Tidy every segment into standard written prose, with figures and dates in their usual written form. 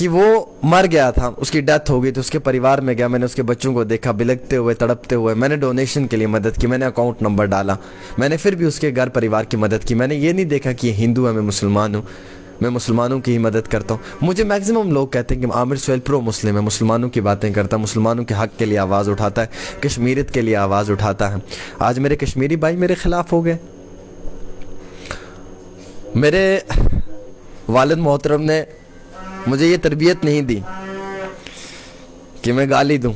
کہ وہ مر گیا تھا, اس کی ڈیتھ ہو گئی, تو اس کے پریوار میں گیا, میں نے اس کے بچوں کو دیکھا بلکتے ہوئے, تڑپتے ہوئے, میں نے ڈونیشن کے لیے مدد کی, میں نے اکاؤنٹ نمبر ڈالا, میں نے پھر بھی اس کے گھر پریوار کی مدد کی. میں نے یہ نہیں دیکھا کہ یہ ہندو ہے, میں مسلمان ہوں, میں مسلمانوں کی ہی مدد کرتا ہوں. مجھے میکسیمم لوگ کہتے ہیں کہ عامر سہیل پرو مسلم ہے, مسلمانوں کی باتیں کرتا ہے, مسلمانوں کے حق کے لیے آواز اٹھاتا ہے, کشمیریت کے لیے آواز اٹھاتا ہے. آج میرے کشمیری بھائی میرے خلاف ہو گئے. میرے والد محترم نے مجھے یہ تربیت نہیں دی کہ میں گالی دوں.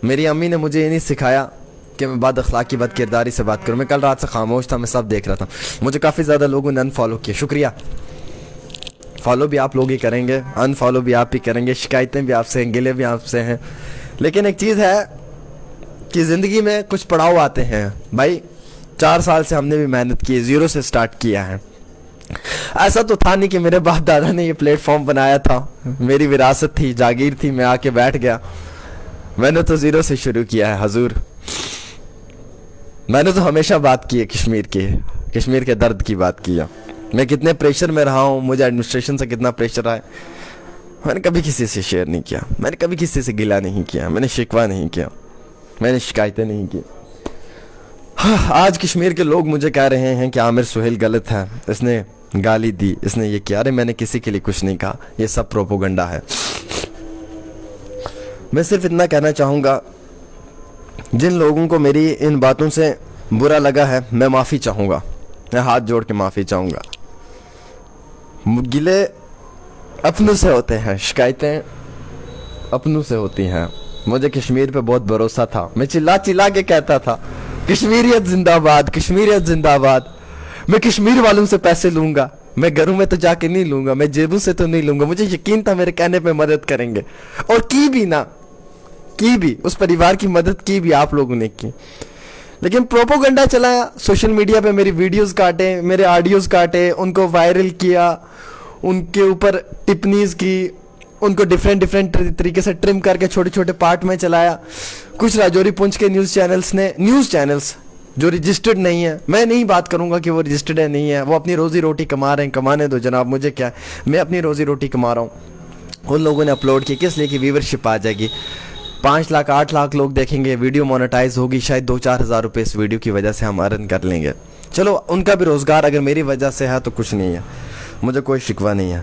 میری امی نے مجھے یہ نہیں سکھایا کہ میں بد اخلاقی بد کرداری سے بات کروں. میں کل رات سے خاموش تھا, میں سب دیکھ رہا تھا. مجھے کافی زیادہ لوگوں نے انفالو کیا, شکریہ. فالو بھی آپ لوگ ہی کریں گے, انفالو بھی آپ ہی کریں گے, شکایتیں بھی آپ سے ہیں, گلے بھی آپ سے ہیں. لیکن ایک چیز ہے کہ زندگی میں کچھ پڑاؤ آتے ہیں بھائی. 4 سال سے ہم نے بھی محنت کی, زیرو سے سٹارٹ کیا ہے. ایسا تو تھا نہیں کہ میرے باپ دادا نے یہ پلیٹ فارم بنایا تھا, میری وراثت تھی, جاگیر تھی, میں آ کے بیٹھ گیا. میں نے تو زیرو سے شروع کیا ہے حضور. میں نے تو ہمیشہ بات کی ہے کشمیر کے درد کی بات کی ہے. میں کتنے پریشر میں رہا ہوں, مجھے ایڈمنسٹریشن سے کتنا پریشر آئے, میں نے کبھی کسی سے شیئر نہیں کیا, میں نے کبھی کسی سے گلہ نہیں کیا, میں نے شکوہ نہیں کیا, میں نے شکایتیں نہیں کی. آج کشمیر کے لوگ مجھے کہہ رہے ہیں کہ عامر سہیل غلط ہے, اس نے گالی دی, اس نے یہ کیا. ارے میں نے کسی کے لیے کچھ نہیں کہا, یہ سب پروپوگنڈا ہے. میں صرف اتنا کہنا چاہوں گا, جن لوگوں کو میری ان باتوں سے برا لگا ہے, میں معافی چاہوں گا, میں ہاتھ جوڑ کے معافی چاہوں گا. گلے اپنوں سے ہوتے ہیں, شکایتیں اپنوں سے ہوتی ہیں. مجھے کشمیر پہ بہت بھروسہ تھا, میں چلا چلا کے کہتا تھا کشمیریت زندہ باد, کشمیریت زندہ باد. میں کشمیر والوں سے پیسے لوں گا, میں گھروں میں تو جا کے نہیں لوں گا, میں جیبوں سے تو نہیں لوں گا. مجھے یقین تھا میرے کہنے پہ مدد کریں گے, اور کی بھی نا, کی بھی, اس پریوار کی مدد کی بھی آپ لوگوں نے کی. لیکن پروپوگنڈا چلایا, سوشل میڈیا پہ میری ویڈیوز کاٹے, میرے آڈیوز کاٹے, ان کو وائرل کیا, ان کے اوپر ٹپنیز کی, ان کو ڈیفرنٹ طریقے سے ٹرم کر کے چھوٹے چھوٹے پارٹ میں چلایا. کچھ راجوری پونچھ کے نیوز چینلز جو رجسٹرڈ نہیں ہے, میں نہیں بات کروں گا کہ وہ رجسٹرڈ ہے نہیں ہے, وہ اپنی روزی روٹی کما رہے ہیں, کمانے دو جناب, مجھے کیا ہے, میں اپنی روزی روٹی کما رہا ہوں. ان لوگوں نے اپلوڈ کی کس لیے کہ ویورشپ آ جائے گی, 5 لاکھ 8 لاکھ لوگ دیکھیں گے, ویڈیو مونیٹائز ہوگی, شاید 2-4 ہزار روپے اس ویڈیو کی وجہ سے ہم ارن کر لیں گے. چلو ان کا بھی روزگار اگر میری وجہ سے ہے تو کچھ نہیں ہے, مجھے کوئی شکوہ نہیں ہے.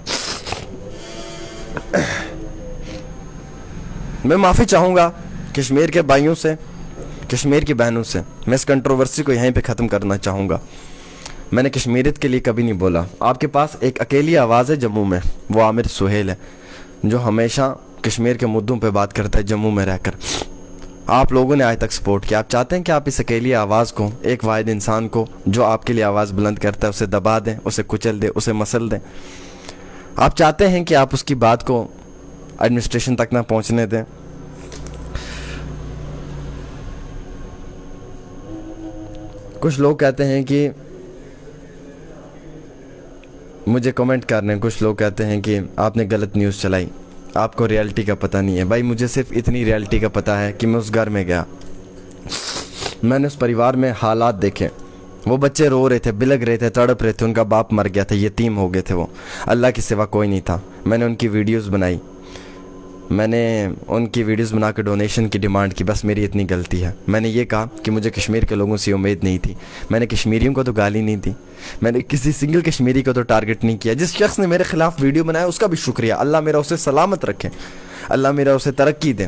میں معافی چاہوں گا کشمیر کے بھائیوں سے, کشمیر کی بہنوں سے. میں اس کنٹروورسی کو یہیں پہ ختم کرنا چاہوں گا. میں نے کشمیریت کے لیے کبھی نہیں بولا. آپ کے پاس ایک اکیلی آواز ہے جموں میں, وہ عامر سہیل ہے, جو ہمیشہ کشمیر کے مدعوں پہ بات کرتا ہے جموں میں رہ کر. آپ لوگوں نے آج تک سپورٹ کیا. آپ چاہتے ہیں کہ آپ اس اکیلی آواز کو, ایک واحد انسان کو جو آپ کے لیے آواز بلند کرتا ہے, اسے دبا دیں, اسے کچل دیں, اسے مسل دیں. آپ چاہتے ہیں کہ آپ اس کی بات کو ایڈمنسٹریشن تک نہ پہنچنے دیں. کچھ لوگ کہتے ہیں کہ مجھے کمنٹ کر رہے ہیں, کچھ لوگ کہتے ہیں کہ آپ نے غلط نیوز چلائی, آپ کو ریالٹی کا پتہ نہیں ہے. بھائی مجھے صرف اتنی ریالٹی کا پتہ ہے کہ میں اس گھر میں گیا, میں نے اس پریوار میں حالات دیکھے. وہ بچے رو رہے تھے, بلگ رہے تھے, تڑپ رہے تھے, ان کا باپ مر گیا تھا, یتیم ہو گئے تھے, وہ اللہ کے سوا کوئی نہیں تھا. میں نے ان کی ویڈیوز بنائی, میں نے ان کی ویڈیوز بنا کے ڈونیشن کی ڈیمانڈ کی. بس میری اتنی غلطی ہے. میں نے یہ کہا کہ مجھے کشمیر کے لوگوں سے امید نہیں تھی. میں نے کشمیریوں کو تو گالی نہیں دی, میں نے کسی سنگل کشمیری کو تو ٹارگٹ نہیں کیا. جس شخص نے میرے خلاف ویڈیو بنایا اس کا بھی شکریہ, اللہ میرا اسے سلامت رکھے, اللہ میرا اسے ترقی دے.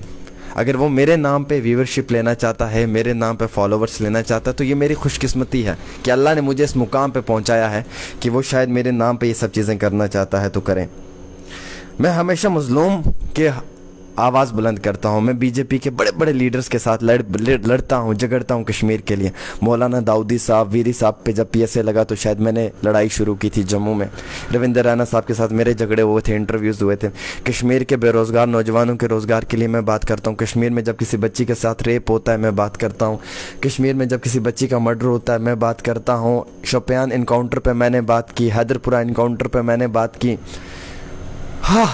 اگر وہ میرے نام پہ ویورشپ لینا چاہتا ہے, میرے نام پہ فالوورس لینا چاہتا ہے, تو یہ میری خوش قسمتی ہے کہ اللہ نے مجھے اس مقام پہ پہنچایا ہے کہ وہ شاید میرے نام پہ یہ سب چیزیں کرنا چاہتا ہے تو کریں. میں ہمیشہ مظلوم کے آواز بلند کرتا ہوں. میں بی جے پی کے بڑے بڑے لیڈرز کے ساتھ لڑتا ہوں, جھگڑتا ہوں کشمیر کے لیے. مولانا داؤدی صاحب, ویری صاحب پہ جب پی ایس اے لگا تو شاید میں نے لڑائی شروع کی تھی جموں میں. روندر رانا صاحب کے ساتھ میرے جھگڑے ہوئے تھے, انٹرویوز ہوئے تھے. کشمیر کے بے روزگار نوجوانوں کے روزگار کے لیے میں بات کرتا ہوں. کشمیر میں جب کسی بچی کے ساتھ ریپ ہوتا ہے میں بات کرتا ہوں. کشمیر میں جب کسی بچی کا مرڈر ہوتا ہے میں بات کرتا ہوں. شوپیان انکاؤنٹر پہ میں نے بات کی, حیدر پورہ انکاؤنٹر پہ میں نے بات کی. ہاں,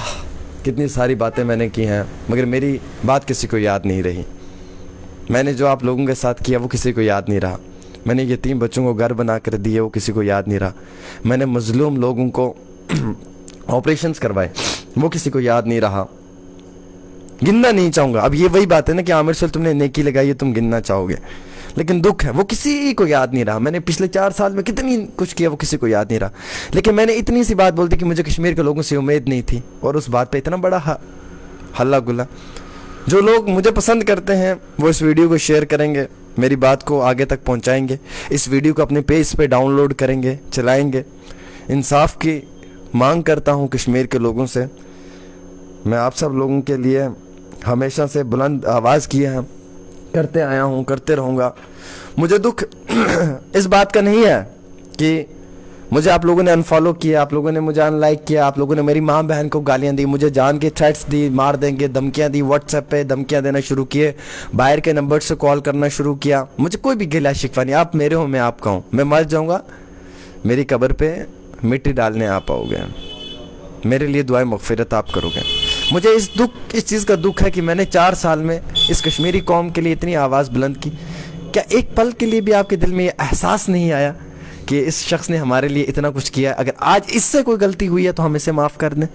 کتنی ساری باتیں میں نے کی ہیں, مگر میری بات کسی کو یاد نہیں رہی. میں نے جو آپ لوگوں کے ساتھ کیا وہ کسی کو یاد نہیں رہا. میں نے یتیم بچوں کو گھر بنا کر دیے, وہ کسی کو یاد نہیں رہا. میں نے مظلوم لوگوں کو آپریشنز کروائے, وہ کسی کو یاد نہیں رہا, گننا نہیں چاہوں گا. اب یہ وہی بات ہے نا کہ عامر سل تم نے نیکی لگائی ہے, تم گننا چاہو گے, لیکن دکھ ہے وہ کسی کو یاد نہیں رہا. میں نے پچھلے 4 سال میں کتنی کچھ کیا, وہ کسی کو یاد نہیں رہا. لیکن میں نے اتنی سی بات بول دی کہ مجھے کشمیر کے لوگوں سے امید نہیں تھی, اور اس بات پہ اتنا بڑا ہلہ گلا. جو لوگ مجھے پسند کرتے ہیں وہ اس ویڈیو کو شیئر کریں گے, میری بات کو آگے تک پہنچائیں گے, اس ویڈیو کو اپنے پیج پہ ڈاؤن لوڈ کریں گے, چلائیں گے. انصاف کی مانگ کرتا ہوں کشمیر کے لوگوں سے. میں آپ سب لوگوں کے لیے ہمیشہ سے بلند آواز کیا ہے, کرتے آیا ہوں, کرتے رہوں گا. مجھے دکھ اس بات کا نہیں ہے کہ مجھے آپ لوگوں نے انفالو کیا, آپ لوگوں نے مجھے ان لائک کیا, آپ لوگوں نے میری ماں بہن کو گالیاں دی, مجھے جان کے تھریٹس دی, مار دیں گے دھمکیاں دی, واٹس ایپ پہ دھمکیاں دینا شروع کیے, باہر کے نمبر سے کال کرنا شروع کیا. مجھے کوئی بھی گلا شکوہ نہیں, آپ میرے ہو میں آپ کا ہوں. میں مر جاؤں گا, میری قبر پہ مٹی ڈالنے آپ آؤ گے, میرے لیے دعائیں مغفرت آپ کرو گے. مجھے اس چیز کا دکھ ہے کہ میں نے 4 سال میں اس کشمیری قوم کے لیے اتنی آواز بلند کی. کیا ایک پل کے لیے بھی آپ کے دل میں یہ احساس نہیں آیا کہ اس شخص نے ہمارے لیے اتنا کچھ کیا, اگر آج اس سے کوئی غلطی ہوئی ہے تو ہم اسے معاف کر دیں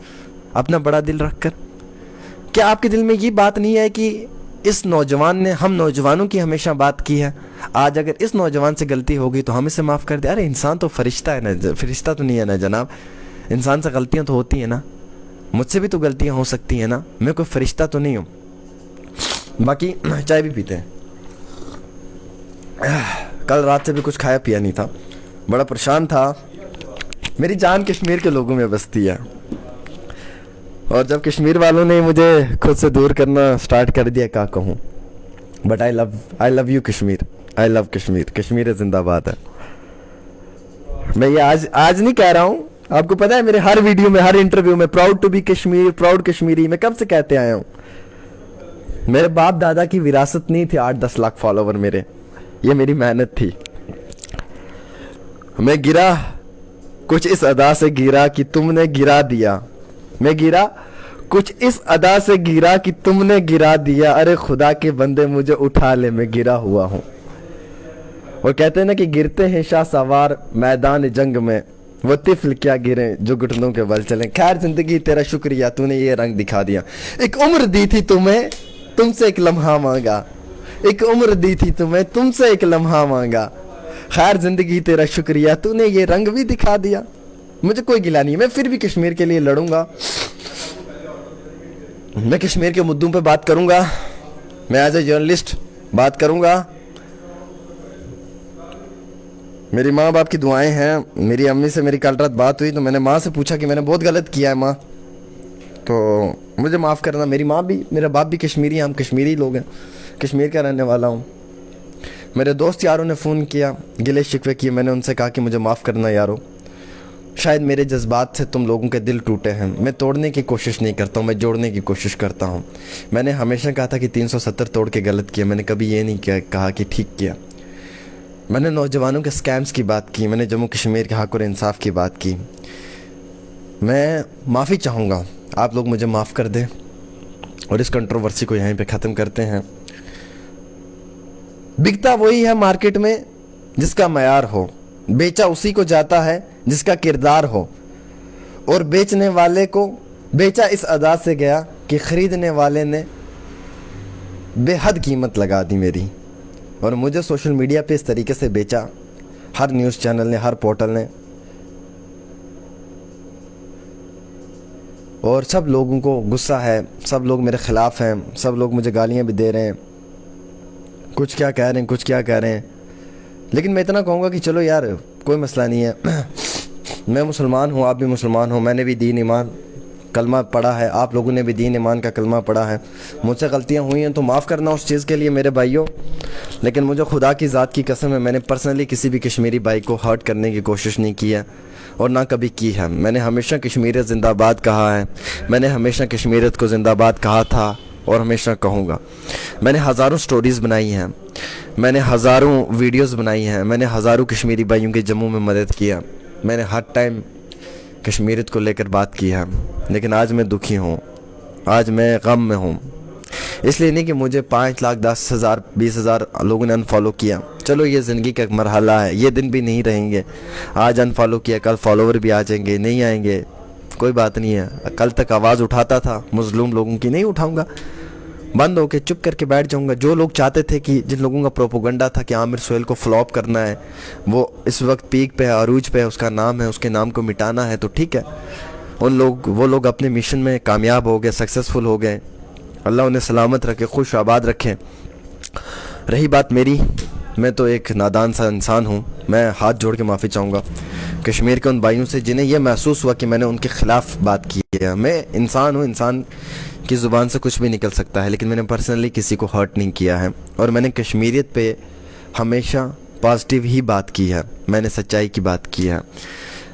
اپنا بڑا دل رکھ کر؟ کیا آپ کے دل میں یہ بات نہیں ہے کہ اس نوجوان نے ہم نوجوانوں کی ہمیشہ بات کی ہے, آج اگر اس نوجوان سے غلطی ہوگی تو ہم اسے معاف کر دیں؟ ارے انسان تو فرشتہ ہے نا, فرشتہ تو نہیں ہے نا جناب, انسان سے غلطیاں تو ہوتی ہیں نا, مجھ سے بھی تو غلطیاں ہو سکتی ہیں نا, میں کوئی فرشتہ تو نہیں ہوں. باقی چائے بھی پیتے ہیں. کل رات سے بھی کچھ کھایا پیا نہیں تھا, بڑا پریشان تھا. میری جان کشمیر کے لوگوں میں بستی ہے, اور جب کشمیر والوں نے مجھے خود سے دور کرنا سٹارٹ کر دیا, کیا کہوں. But I love you Kashmir, I love Kashmir, Kashmir زندہ باد ہے. میں یہ آج نہیں کہہ رہا ہوں, آپ کو پتا ہے میرے ہر ویڈیو میں, ہر انٹرویو میں proud to be Kashmir, proud Kashmiri, میں کب سے کہتے آیا ہوں. میرے باپ دادا کی وراثت نہیں تھی 8-10 لاکھ فالوور میرے, یہ میری محنت تھی. میں گرا کچھ اس ادا سے گرا کہ تم نے گرا دیا, میں گرا کچھ اس ادا سے گرا کہ تم نے گرا دیا, ارے خدا کے بندے مجھے اٹھا لے, میں گرا ہوا ہوں. اور کہتے ہیں نا کہ گرتے ہیں شاہ سوار میدان جنگ میں, وہ طفل کیا گرے جو گھٹنوں کے بل چلیں. خیر زندگی تیرا شکریہ, تو نے یہ رنگ دکھا دیا. ایک عمر دی تھی تمہیں, تم سے ایک لمحہ مانگا, ایک عمر دی تھی تمہیں, تم سے ایک لمحہ مانگا. خیر زندگی تیرا شکریہ, تو نے یہ رنگ بھی دکھا دیا. مجھے کوئی گلا نہیں, میں پھر بھی کشمیر کے لیے لڑوں گا, میں کشمیر کے مدعوں پہ بات کروں گا, میں ایز اے جرنلسٹ بات کروں گا. میری ماں باپ کی دعائیں ہیں. میری امی سے میری کل رات بات ہوئی تو میں نے ماں سے پوچھا کہ میں نے بہت غلط کیا ہے ماں, تو مجھے معاف کرنا. میری ماں بھی میرا باپ بھی کشمیری ہیں, ہم کشمیری لوگ ہیں, کشمیر کا رہنے والا ہوں. میرے دوست یاروں نے فون کیا, گلے شکوے کیے, میں نے ان سے کہا کہ مجھے معاف کرنا یارو, شاید میرے جذبات سے تم لوگوں کے دل ٹوٹے ہیں. میں توڑنے کی کوشش نہیں کرتا ہوں, میں جوڑنے کی کوشش کرتا ہوں. میں نے ہمیشہ کہا تھا کہ 370 توڑ کے غلط کیا, میں نے کبھی یہ نہیں کہا کہ ٹھیک کیا. میں نے نوجوانوں کے سکیمز کی بات کی, میں نے جموں کشمیر کے حق اور انصاف کی بات کی. میں معافی چاہوں گا, آپ لوگ مجھے معاف کر دیں, اور اس کنٹروورسی کو یہیں پہ ختم کرتے ہیں. بکتا وہی ہے مارکیٹ میں جس کا معیار ہو, بیچا اسی کو جاتا ہے جس کا کردار ہو, اور بیچنے والے کو بیچا اس ادا سے گیا کہ خریدنے والے نے بے حد قیمت لگا دی میری, اور مجھے سوشل میڈیا پہ اس طریقے سے بیچا. ہر نیوز چینل نے, ہر پورٹل نے, اور سب لوگوں کو غصہ ہے, سب لوگ میرے خلاف ہیں, سب لوگ مجھے گالیاں بھی دے رہے ہیں, کچھ کیا کہہ رہے ہیں, کچھ کیا کہہ رہے ہیں. لیکن میں اتنا کہوں گا کہ چلو یار کوئی مسئلہ نہیں ہے, میں مسلمان ہوں, آپ بھی مسلمان ہوں, میں نے بھی دین ایمان کلمہ پڑھا ہے, آپ لوگوں نے بھی دین ایمان کا کلمہ پڑھا ہے. مجھ سے غلطیاں ہوئی ہیں تو معاف کرنا اس چیز کے لیے میرے بھائیوں. لیکن مجھے خدا کی ذات کی قسم ہے, میں نے پرسنلی کسی بھی کشمیری بھائی کو ہرٹ کرنے کی کوشش نہیں کی ہے, اور نہ کبھی کی ہے. میں نے ہمیشہ کشمیریت زندہ باد کہا ہے, میں نے ہمیشہ کشمیریت کو زندہ باد کہا تھا, اور ہمیشہ کہوں گا. میں نے ہزاروں سٹوریز بنائی ہیں, میں نے ہزاروں ویڈیوز بنائی ہیں, میں نے ہزاروں کشمیری بھائیوں کے جموں میں مدد کیا, میں نے ہر ٹائم کشمیریت کو لے کر بات کی ہے. لیکن آج میں دکھی ہوں, آج میں غم میں ہوں. اس لیے نہیں کہ مجھے 5 لاکھ 10,000 20,000 لوگوں نے انفالو کیا. چلو یہ زندگی کا ایک مرحلہ ہے, یہ دن بھی نہیں رہیں گے. آج انفالو کیا, کل فالوور بھی آ جائیں گے, نہیں آئیں گے, کوئی بات نہیں ہے, کل تک آواز اٹھاتا تھا مظلوم لوگوں کی, نہیں اٹھاؤں گا, بند ہو کے چپ کر کے بیٹھ جاؤں گا. جو لوگ چاہتے تھے کہ جن لوگوں کا پروپوگنڈا تھا کہ عامر سہیل کو فلاپ کرنا ہے, وہ اس وقت پیک پہ ہے, عروج پہ ہے, اس کا نام ہے, اس کے نام کو مٹانا ہے, تو ٹھیک ہے, وہ لوگ اپنے مشن میں کامیاب ہو گئے, سکسیسفل ہو گئے, اللہ انہیں سلامت رکھے, خوش آباد رکھے. رہی بات میری, میں تو ایک نادان سا انسان ہوں, میں ہاتھ جوڑ کے معافی چاہوں گا کشمیر کے ان بھائیوں سے جنہیں یہ محسوس ہوا کہ میں نے ان کے خلاف بات کی ہے. میں انسان ہوں, انسان کی زبان سے کچھ بھی نکل سکتا ہے, لیکن میں نے پرسنلی کسی کو ہرٹ نہیں کیا ہے, اور میں نے کشمیریت پہ ہمیشہ پازیٹیو ہی بات کی ہے, میں نے سچائی کی بات کی ہے.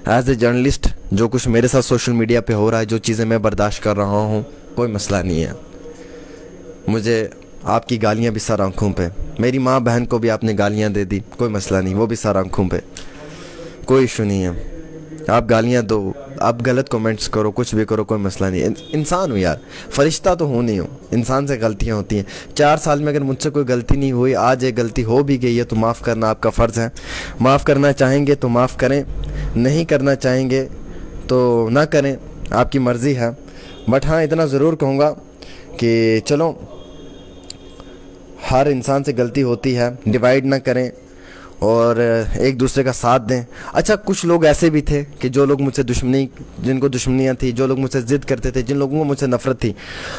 ایز اے جرنلسٹ جو کچھ میرے ساتھ سوشل میڈیا پہ ہو رہا ہے, جو چیزیں میں برداشت کر رہا ہوں, کوئی مسئلہ نہیں ہے. مجھے آپ کی گالیاں بھی سر آنکھوں پہ, میری ماں بہن کو بھی آپ نے گالیاں دے دی, کوئی مسئلہ نہیں, وہ بھی سر آنکھوں پہ, کوئی ایشو نہیں ہے. آپ گالیاں دو, آپ غلط کومنٹس کرو, کچھ بھی کرو, کوئی مسئلہ نہیں ہے. انسان ہوں یار, فرشتہ تو ہوں نہیں ہوں, انسان سے غلطیاں ہوتی ہیں. 4 سال میں اگر مجھ سے کوئی غلطی نہیں ہوئی, آج ایک غلطی ہو بھی گئی ہے تو معاف کرنا آپ کا فرض ہے. معاف کرنا چاہیں گے تو معاف کریں, نہیں کرنا چاہیں گے تو نہ کریں, آپ کی مرضی ہے. بٹ ہاں اتنا ضرور کہوں گا کہ چلو ہر انسان سے غلطی ہوتی ہے, ڈیوائیڈ نہ کریں اور ایک دوسرے کا ساتھ دیں. اچھا کچھ لوگ ایسے بھی تھے کہ جو لوگ مجھ سے جن کو دشمنیاں تھیں, جو لوگ مجھ سے ضد کرتے تھے, جن لوگوں کو مجھ سے نفرت تھی,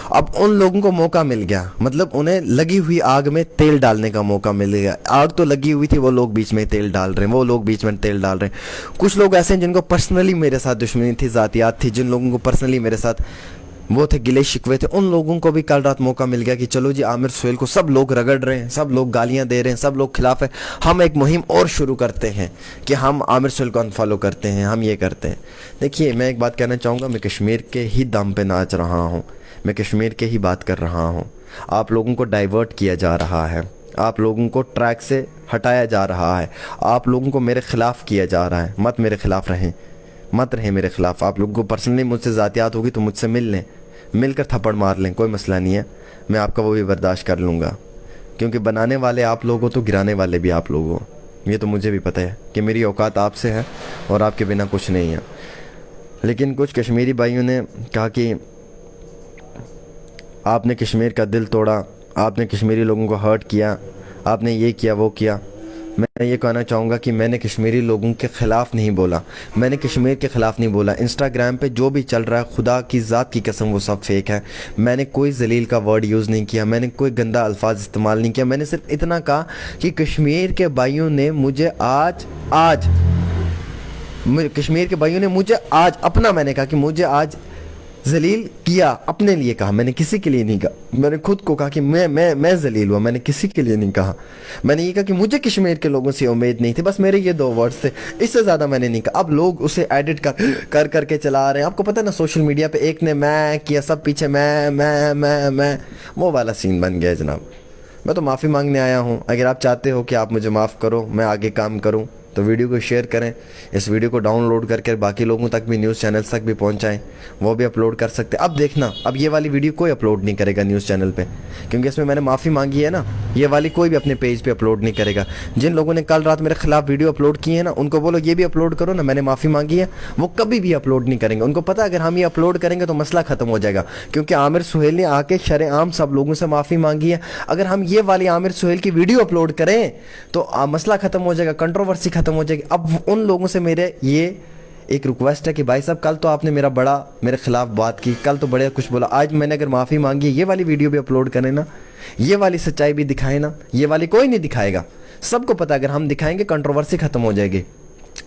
اب ان لوگوں کو موقع مل گیا, مطلب انہیں لگی ہوئی آگ میں تیل ڈالنے کا موقع مل گیا. آگ تو لگی ہوئی تھی, وہ لوگ بیچ میں تیل ڈال رہے ہیں, وہ لوگ بیچ میں تیل ڈال رہے ہیں. کچھ لوگ ایسے ہیں جن کو پرسنلی میرے ساتھ دشمنی تھی, ذاتیات تھی, جن لوگوں کو پرسنلی میرے ساتھ وہ تھے, گلے شکوے تھے, ان لوگوں کو بھی کل رات موقع مل گیا کہ چلو جی عامر سہیل کو سب لوگ رگڑ رہے ہیں, سب لوگ گالیاں دے رہے ہیں, سب لوگ خلاف ہیں, ہم ایک مہم اور شروع کرتے ہیں کہ ہم عامر سہیل کو انفالو کرتے ہیں, ہم یہ کرتے ہیں. دیکھیے میں ایک بات کہنا چاہوں گا, میں کشمیر کے ہی دم پہ ناچ رہا ہوں, میں کشمیر کے ہی بات کر رہا ہوں. آپ لوگوں کو ڈائیورٹ کیا جا رہا ہے, آپ لوگوں کو ٹریک سے ہٹایا جا رہا ہے, آپ لوگوں کو میرے خلاف کیا جا رہا ہے. مت میرے خلاف رہیں, مت رہیں میرے خلاف. آپ لوگوں کو پرسنلی مجھ سے ذاتیات ہوگی تو مجھ سے مل لیں, مل کر تھپڑ مار لیں, کوئی مسئلہ نہیں ہے, میں آپ کا وہ بھی برداشت کر لوں گا, کیونکہ بنانے والے آپ لوگ ہو تو گرانے والے بھی آپ لوگ ہو. یہ تو مجھے بھی پتہ ہے کہ میری اوقات آپ سے ہے اور آپ کے بنا کچھ نہیں ہے. لیکن کچھ کشمیری بھائیوں نے کہا کہ آپ نے کشمیر کا دل توڑا, آپ نے کشمیری لوگوں کو ہرٹ کیا, آپ نے یہ کیا وہ کیا. میں یہ کہنا چاہوں گا کہ میں نے کشمیری لوگوں کے خلاف نہیں بولا, میں نے کشمیر کے خلاف نہیں بولا. انسٹاگرام پہ جو بھی چل رہا ہے, خدا کی ذات کی قسم وہ سب فیک ہے. میں نے کوئی ذلیل کا ورڈ یوز نہیں کیا, میں نے کوئی گندا الفاظ استعمال نہیں کیا. میں نے صرف اتنا کہا کہ کشمیر کے بھائیوں نے مجھے آج کشمیر کے بھائیوں نے مجھے آج اپنا, میں نے کہا کہ مجھے آج ذلیل کیا, اپنے لیے کہا, میں نے کسی کے لیے نہیں کہا. میں نے خود کو کہا کہ میں ذلیل ہوا, میں نے کسی کے لیے نہیں کہا. میں نے یہ کہا کہ مجھے کشمیر کے لوگوں سے امید نہیں تھی, بس میرے یہ 2 ورڈز تھے, اس سے زیادہ میں نے نہیں کہا. اب لوگ اسے ایڈٹ کر کے چلا رہے ہیں. آپ کو پتہ ہے نا سوشل میڈیا پہ ایک نے میں کیا, سب پیچھے میں وہ والا سین بن گیا جناب. میں تو معافی مانگنے آیا ہوں. اگر آپ چاہتے ہو کہ آپ مجھے معاف کرو, میں آگے کام کروں, تو ویڈیو کو شیئر کریں, اس ویڈیو کو ڈاؤن لوڈ کر کے باقی لوگوں تک بھی, نیوز چینلز تک بھی پہنچائیں, وہ بھی اپلوڈ کر سکتے. اب دیکھنا, اب یہ والی ویڈیو کوئی اپلوڈ نہیں کرے گا نیوز چینل پہ, کیونکہ اس میں نے معافی مانگی ہے نا. یہ والی کوئی بھی اپنے پیج پہ اپلوڈ نہیں کرے گا. جن لوگوں نے کل رات میرے خلاف ویڈیو اپلوڈ کی ہے نا, ان کو بولو یہ بھی اپلوڈ کرو نا, میں نے معافی مانگی ہے. وہ کبھی بھی اپلوڈ نہیں کریں گے. ان کو پتہ اگر ہم یہ اپلوڈ کریں گے تو مسئلہ ختم ہو جائے گا, کیونکہ عامر سہیل نے آ کے شرعام سب لوگوں سے معافی مانگی ہے. اگر ہم یہ والی عامر سہیل کی ویڈیو اپلوڈ کریں تو مسئلہ ختم ہو جائے گا, کنٹروورسی ختم ہو جائے گی. اب ان لوگوں سے میرے یہ ایک ریکویسٹ ہے کہ بھائی صاحب, کل تو آپ نے میرے خلاف بات کی, کل تو بڑے کچھ بولا, آج میں نے اگر معافی مانگی, یہ والی ویڈیو بھی اپلوڈ کریں نا, یہ والی سچائی بھی دکھائیں نا. یہ والی کوئی نہیں دکھائے گا, سب کو پتہ اگر ہم دکھائیں گے کنٹروورسی ختم ہو جائے گی.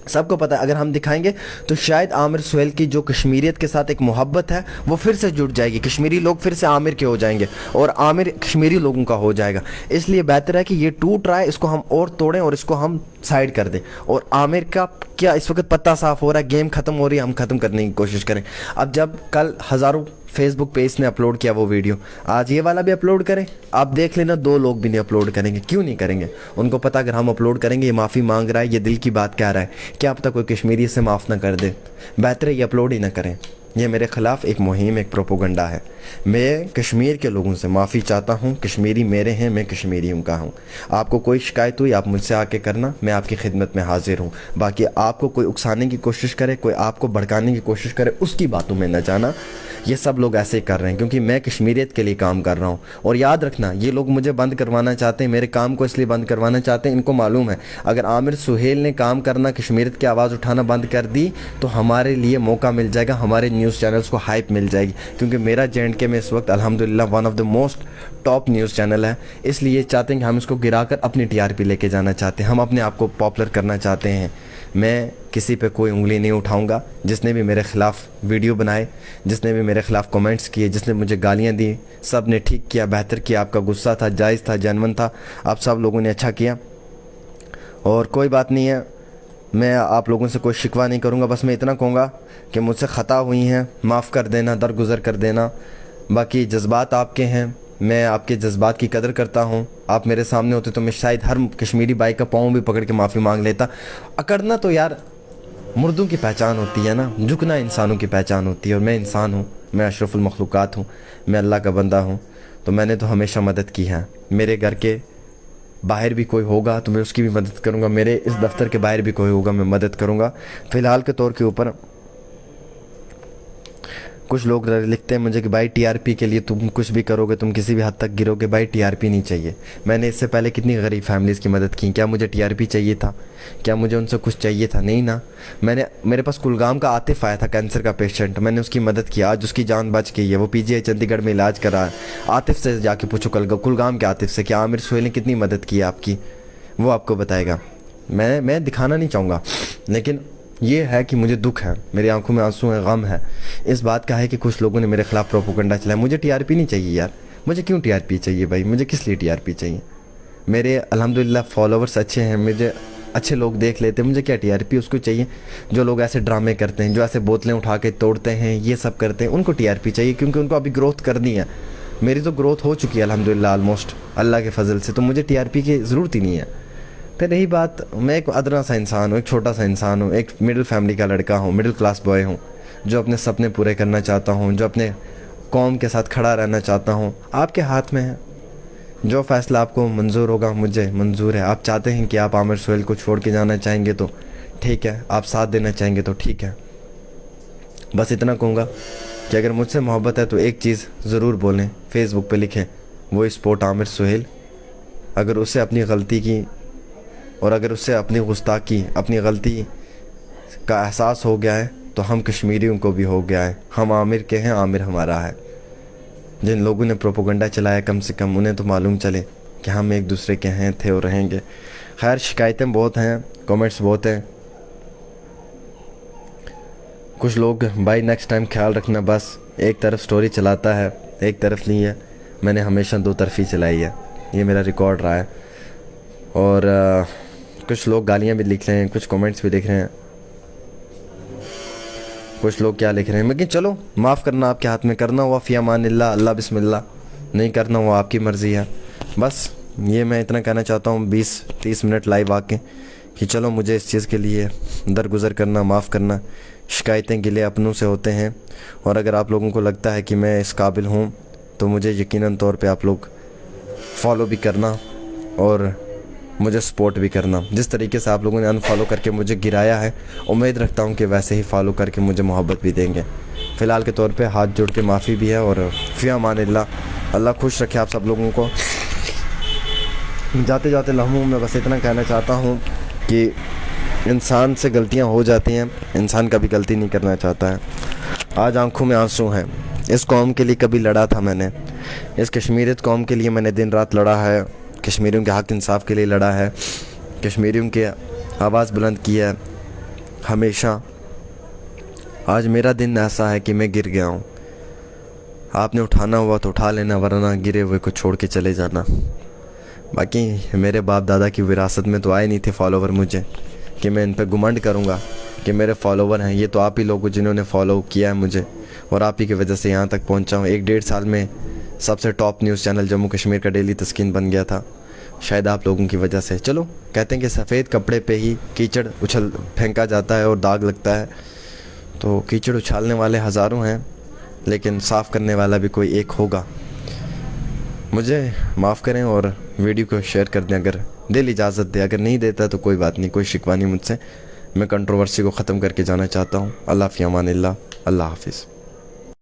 سب کو پتہ اگر ہم دکھائیں گے تو شاید عامر سہیل کی جو کشمیریت کے ساتھ ایک محبت ہے وہ پھر سے جڑ جائے گی, کشمیری لوگ پھر سے عامر کے ہو جائیں گے اور عامر کشمیری لوگوں کا ہو جائے گا. اس لیے بہتر ہے کہ یہ ٹوٹ رہا ہے, اس کو ہم اور توڑیں اور اس کو ہم سائڈ کر دیں. اور عامر کا کیا اس وقت پتہ صاف ہو رہا ہے, گیم ختم ہو رہی ہے, ہم ختم کرنے کی کوشش کریں. اب جب کل ہزاروں فیس بک پہ اس نے اپلوڈ کیا وہ ویڈیو, آج یہ والا بھی اپلوڈ کریں. آپ دیکھ لینا 2 لوگ بھی نہیں اپلوڈ کریں گے. کیوں نہیں کریں گے؟ ان کو پتہ اگر ہم اپلوڈ کریں گے یہ معافی مانگ رہا ہے, یہ دل کی بات کہہ رہا ہے, کیا پتہ کوئی کشمیری سے معاف نہ کر دے. بہتر ہے یہ اپلوڈ ہی نہ کریں. یہ میرے خلاف ایک مہم، ایک پروپوگنڈا ہے۔ میں کشمیر کے لوگوں سے معافی چاہتا ہوں، کشمیری میرے ہیں، میں کشمیریوں کا ہوں۔ آپ کو کوئی شکایت ہوئی آپ مجھ سے آ کے کرنا، میں آپ کی خدمت میں حاضر ہوں۔ باقی آپ کو کوئی اکسانے کی کوشش کرے، کوئی آپ کو بھڑکانے کی کوشش کرے، اس کی باتوں میں نہ جانا۔ یہ سب لوگ ایسے ہی کر رہے ہیں کیونکہ میں کشمیریت کے لیے کام کر رہا ہوں۔ اور یاد رکھنا، یہ لوگ مجھے بند کروانا چاہتے ہیں، میرے کام کو اس لیے بند کروانا چاہتے ہیں، ان کو معلوم ہے اگر عامر سہیل نے کام کرنا، کشمیریت کی آواز اٹھانا بند کر دی تو ہمارے لیے موقع مل جائے گا، ہمارے نیوز چینلز کو ہائپ مل جائے گی، کیونکہ میرا JNK میں اس وقت الحمدللہ one of the most top news channel ہے۔ اس لیے چاہتے ہیں کہ ہم اس کو گرا کر اپنی TRP لے کے جانا چاہتے ہیں، ہم اپنے آپ کو پاپولر کرنا چاہتے ہیں۔ میں کسی پہ کوئی انگلی نہیں اٹھاؤں گا۔ جس نے بھی میرے خلاف ویڈیو بنائے، جس نے بھی میرے خلاف کومنٹس کیے، جس نے مجھے گالیاں دی، سب نے ٹھیک کیا، بہتر کیا۔ آپ کا غصہ تھا، جائز تھا، جینون تھا، آپ سب لوگوں نے اچھا کیا، اور کوئی بات نہیں ہے۔ میں آپ لوگوں سے کوئی شکوہ نہیں کروں گا، بس میں اتنا کہوں گا کہ مجھ سے خطا ہوئی ہیں، معاف کر دینا، درگزر کر دینا۔ باقی جذبات آپ کے ہیں، میں آپ کے جذبات کی قدر کرتا ہوں۔ آپ میرے سامنے ہوتے تو میں شاید ہر کشمیری بھائی کا پاؤں بھی پکڑ کے معافی مانگ لیتا۔ اکڑنا تو یار مردوں کی پہچان ہوتی ہے نا، جھکنا انسانوں کی پہچان ہوتی ہے، اور میں انسان ہوں، میں اشرف المخلوقات ہوں، میں اللہ کا بندہ ہوں، تو میں نے تو ہمیشہ مدد کی ہے۔ میرے گھر کے باہر بھی کوئی ہوگا تو میں اس کی بھی مدد کروں گا، میرے اس دفتر کے باہر بھی کوئی ہوگا میں مدد کروں گا۔ فی الحال کے طور کے اوپر کچھ لوگ لکھتے ہیں مجھے کہ بھائی TRP کے لیے تم کچھ بھی کرو گے، تم کسی بھی حد تک گرو گے، بھائی TRP نہیں چاہیے۔ میں نے اس سے پہلے کتنی غریب فیملیز کی مدد کی، کیا مجھے TRP چاہیے تھا؟ کیا مجھے ان سے کچھ چاہیے تھا؟ نہیں نا۔ میرے پاس کلگام کا عاطف آیا تھا، کینسر کا پیشنٹ، میں نے اس کی مدد کی، آج اس کی جان بچ گئی ہے، وہ PGI چندی گڑھ میں علاج کرا ہے۔ عاطف سے جا کے پوچھو کلگام کے عاطف سے کہ عامر سہیل نے کتنی مدد کی آپ کی، وہ آپ کو بتائے گا۔ میں دکھانا نہیں چاہوں گا، لیکن یہ ہے کہ مجھے دکھ ہے، میری آنکھوں میں آنسو ہیں، غم ہے اس بات کا ہے کہ کچھ لوگوں نے میرے خلاف پروپوگنڈا چلایا۔ مجھے TRP نہیں چاہیے یار، مجھے کیوں TRP چاہیے بھائی؟ مجھے کس لیے TRP چاہیے؟ میرے الحمدللہ فالوورس اچھے ہیں، مجھے اچھے لوگ دیکھ لیتے ہیں، مجھے کیا TRP اس کو چاہیے؟ جو لوگ ایسے ڈرامے کرتے ہیں، جو ایسے بوتلیں اٹھا کے توڑتے ہیں، یہ سب کرتے ہیں، ان کو TRP چاہیے، کیونکہ ان کو ابھی گروتھ کرنی ہے۔ میری تو گروتھ ہو چکی ہے الحمدللہ آلموسٹ اللہ کے فضل سے، تو مجھے TRP کی ضرورت ہی نہیں ہے۔ پھر رہی بات، میں ایک ادنا سا انسان ہوں، ایک چھوٹا سا انسان ہوں، ایک مڈل فیملی کا لڑکا ہوں، مڈل کلاس بوائے ہوں، جو اپنے سپنے پورے کرنا چاہتا ہوں، جو اپنے قوم کے ساتھ کھڑا رہنا چاہتا ہوں۔ آپ کے ہاتھ میں ہے، جو فیصلہ آپ کو منظور ہوگا مجھے منظور ہے۔ آپ چاہتے ہیں کہ آپ عامر سہیل کو چھوڑ کے جانا چاہیں گے تو ٹھیک ہے، آپ ساتھ دینا چاہیں گے تو ٹھیک ہے۔ بس اتنا کہوں گا کہ اگر مجھ سے محبت ہے تو ایک چیز ضرور بولیں، فیس بک پہ لکھیں، وہ سپورٹ عامر سہیل۔ اگر اسے اپنی غلطی کی اور اگر اس سے اپنی گستاخی، اپنی غلطی کا احساس ہو گیا ہے تو ہم کشمیریوں کو بھی ہو گیا ہے۔ ہم عامر کے ہیں، عامر ہمارا ہے۔ جن لوگوں نے پروپوگنڈا چلایا کم سے کم انہیں تو معلوم چلے کہ ہم ایک دوسرے کے ہیں، تھے اور رہیں گے۔ خیر، شکایتیں بہت ہیں، کومنٹس بہت ہیں۔ کچھ لوگ بھائی نیکسٹ ٹائم خیال رکھنا، بس ایک طرف سٹوری چلاتا ہے، ایک طرف نہیں ہے۔ میں نے ہمیشہ دو طرفی چلائی ہے، یہ میرا ریکارڈ رہا ہے۔ اور کچھ لوگ گالیاں بھی لکھ رہے ہیں، کچھ کومنٹس بھی لکھ رہے ہیں، کچھ لوگ کیا لکھ رہے ہیں، لیکن چلو معاف کرنا آپ کے ہاتھ میں، کرنا ہوا فی امان اللہ، اللہ بسم اللہ، نہیں کرنا ہوا آپ کی مرضی ہے۔ بس یہ میں اتنا کہنا چاہتا ہوں 20-30 منٹ لائیو آ کے کہ چلو مجھے اس چیز کے لیے درگزر کرنا، معاف کرنا۔ شکایتیں گلے اپنوں سے ہوتے ہیں، اور اگر آپ لوگوں کو لگتا ہے کہ میں اس قابل ہوں تو مجھے یقیناً طور پہ آپ لوگ فالو بھی کرنا اور مجھے سپورٹ بھی کرنا۔ جس طریقے سے آپ لوگوں نے انفالو کر کے مجھے گرایا ہے، امید رکھتا ہوں کہ ویسے ہی فالو کر کے مجھے محبت بھی دیں گے۔ فی الحال کے طور پہ ہاتھ جوڑ کے معافی بھی ہے، اور فی امان اللہ، اللہ خوش رکھے آپ سب لوگوں کو۔ جاتے جاتے لمحوں میں بس اتنا کہنا چاہتا ہوں کہ انسان سے غلطیاں ہو جاتی ہیں، انسان کبھی غلطی نہیں کرنا چاہتا ہے۔ آج آنکھوں میں آنسو ہیں، اس قوم کے لیے کبھی لڑا تھا میں نے، اس کشمیریت قوم کے لیے میں نے دن رات لڑا ہے، کشمیریوں کے حق انصاف کے لیے لڑا ہے، کشمیریوں کی آواز بلند کی ہے ہمیشہ۔ آج میرا دن ایسا ہے کہ میں گر گیا ہوں، آپ نے اٹھانا ہوا تو اٹھا لینا، ورنہ گرے ہوئے کو چھوڑ کے چلے جانا۔ باقی میرے باپ دادا کی وراثت میں تو آئے نہیں تھے فالوور مجھے کہ میں ان پہ گمنڈ کروں گا کہ میرے فالوور ہیں۔ یہ تو آپ ہی لوگوں جنہوں نے فالو کیا ہے مجھے، اور آپ ہی کی وجہ سے یہاں تک پہنچا ہوں۔ 1-1.5 سال میں سب سے top news channel Jammu Kashmir کا ڈیلی تسکین بن گیا تھا، شاید آپ لوگوں کی وجہ سے۔ چلو کہتے ہیں کہ سفید کپڑے پہ ہی کیچڑ اچھل پھینکا جاتا ہے اور داغ لگتا ہے، تو کیچڑ اچھالنے والے ہزاروں ہیں لیکن صاف کرنے والا بھی کوئی ایک ہوگا. مجھے معاف کریں اور ویڈیو کو شیئر کر دیں اگر دل اجازت دے. اگر نہیں دیتا تو کوئی بات نہیں, کوئی شکوہ نہیں مجھ سے. میں کنٹروورسی کو ختم کر کے جانا چاہتا ہوں. اللہ فی امان اللہ. اللہ حافظ.